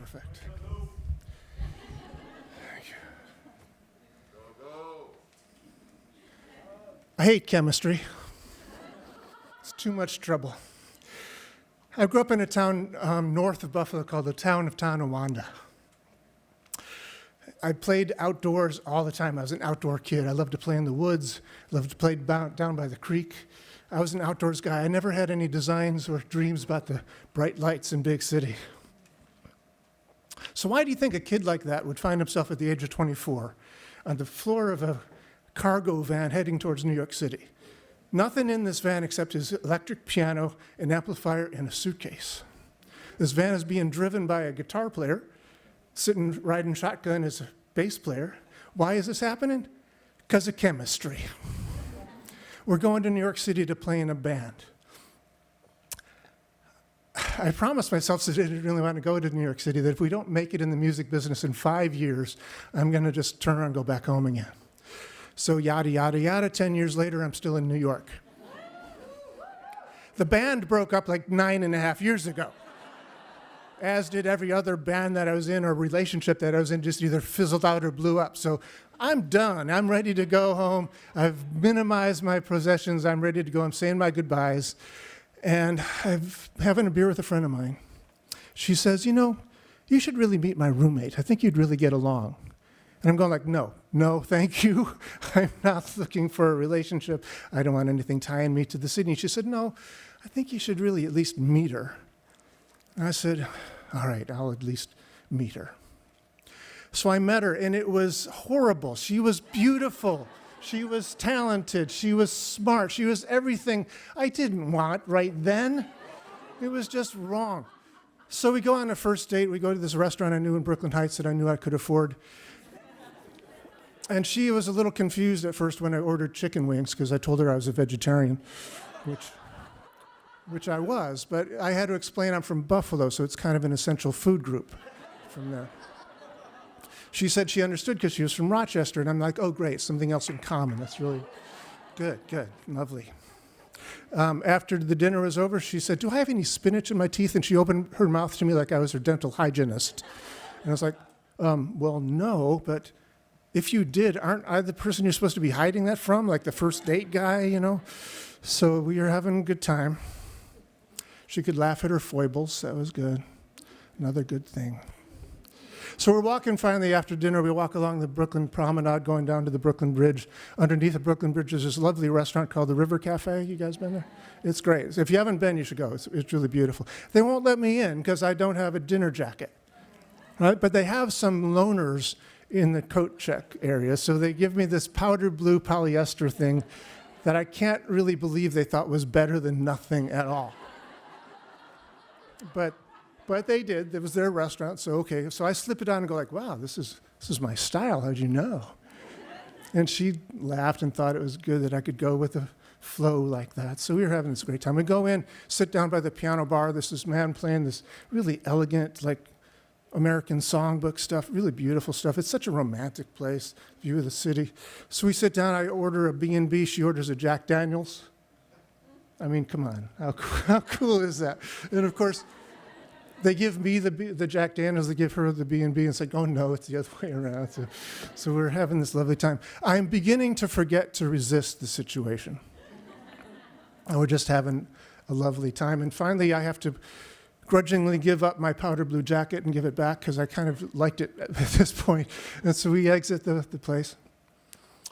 Perfect. Thank you. I hate chemistry. It's too much trouble. I grew up in a town north of Buffalo called the town of Tonawanda. I played outdoors all the time. I was an outdoor kid. I loved to play in the woods, loved to play down by the creek. I was an outdoors guy. I never had any designs or dreams about the bright lights in big city. So why do you think a kid like that would find himself at the age of 24 on the floor of a cargo van heading towards New York City? Nothing in this van except his electric piano, an amplifier, and a suitcase. This van is being driven by a guitar player, sitting riding shotgun as a bass player. Why is this happening? Because of chemistry. We're going to New York City to play in a band. I promised myself, since I didn't really want to go to New York City, that if we don't make it in the music business in 5 years, I'm going to just turn around and go back home again. So yada, yada, yada, 10 years later, I'm still in New York. The band broke up like 9.5 years ago, as did every other band that I was in or relationship that I was in, just either fizzled out or blew up. So I'm done. I'm ready to go home. I've minimized my possessions. I'm ready to go. I'm saying my goodbyes. And I'm having a beer with a friend of mine. She says, you know, you should really meet my roommate. I think you'd really get along. And I'm going like, no, thank you. I'm not looking for a relationship. I don't want anything tying me to the city. And she said, no, I think you should really at least meet her. And I said, all right, I'll at least meet her. So I met her, and it was horrible. She was beautiful. She was talented. She was smart. She was everything I didn't want right then. It was just wrong. So we go on a first date. We go to this restaurant I knew in Brooklyn Heights that I knew I could afford. And she was a little confused at first when I ordered chicken wings because I told her I was a vegetarian, which I was. But I had to explain I'm from Buffalo, so it's kind of an essential food group from there. She said she understood because she was from Rochester, and I'm like, oh, great, something else in common. That's really good, lovely. After the dinner was over, she said, do I have any spinach in my teeth? And she opened her mouth to me like I was her dental hygienist. And I was like, well, no, but if you did, aren't I the person you're supposed to be hiding that from, like the first date guy, you know? So we were having a good time. She could laugh at her foibles. That was good. Another good thing. So we're walking finally after dinner. We walk along the Brooklyn Promenade going down to the Brooklyn Bridge. Underneath the Brooklyn Bridge is this lovely restaurant called the River Cafe. You guys been there? It's great. If you haven't been, you should go. It's really beautiful. They won't let me in because I don't have a dinner jacket. Right? But they have some loaners in the coat check area. So they give me this powder blue polyester thing that I can't really believe they thought was better than nothing at all. But they did. It was their restaurant, so okay. So I slip it on and go like, wow, this is my style. How'd you know? And she laughed and thought it was good that I could go with the flow like that. So we were having this great time. We go in, sit down by the piano bar. There's this man playing this really elegant, like American songbook stuff, really beautiful stuff. It's such a romantic place, view of the city. So we sit down. I order a B&B. She orders a Jack Daniels. I mean, come on. How cool is that? And, of course, they give me the Jack Daniels, they give her the B&B, and it's like, oh, no, it's the other way around. So we're having this lovely time. I'm beginning to forget to resist the situation. And we're just having a lovely time. And finally, I have to grudgingly give up my powder blue jacket and give it back because I kind of liked it at this point. And so we exit the place.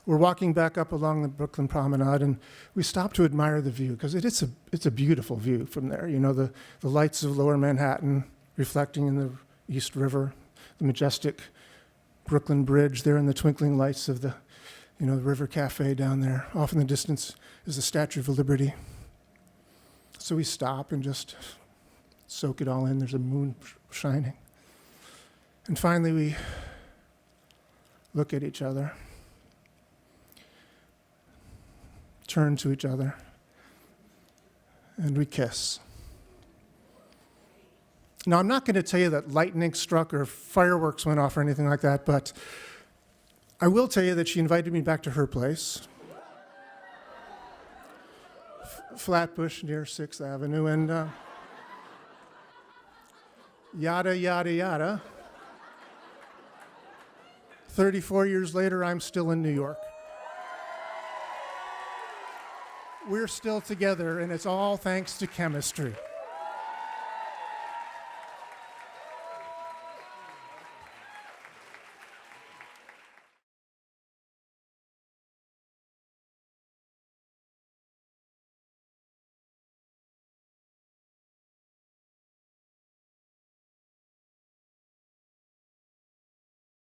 We're walking back up along the Brooklyn Promenade, and we stop to admire the view, because it's a beautiful view from there. You know, the lights of lower Manhattan reflecting in the East River, the majestic Brooklyn Bridge there, and the twinkling lights of the River Cafe down there. Off in the distance is the Statue of Liberty. So we stop and just soak it all in. There's a moon shining. And finally, we look at each other, turn to each other, and we kiss. Now, I'm not going to tell you that lightning struck or fireworks went off or anything like that, but I will tell you that she invited me back to her place, Flatbush near 6th Avenue, and Yada, yada, yada. 34 years later, I'm still in New York. We're still together, and it's all thanks to chemistry.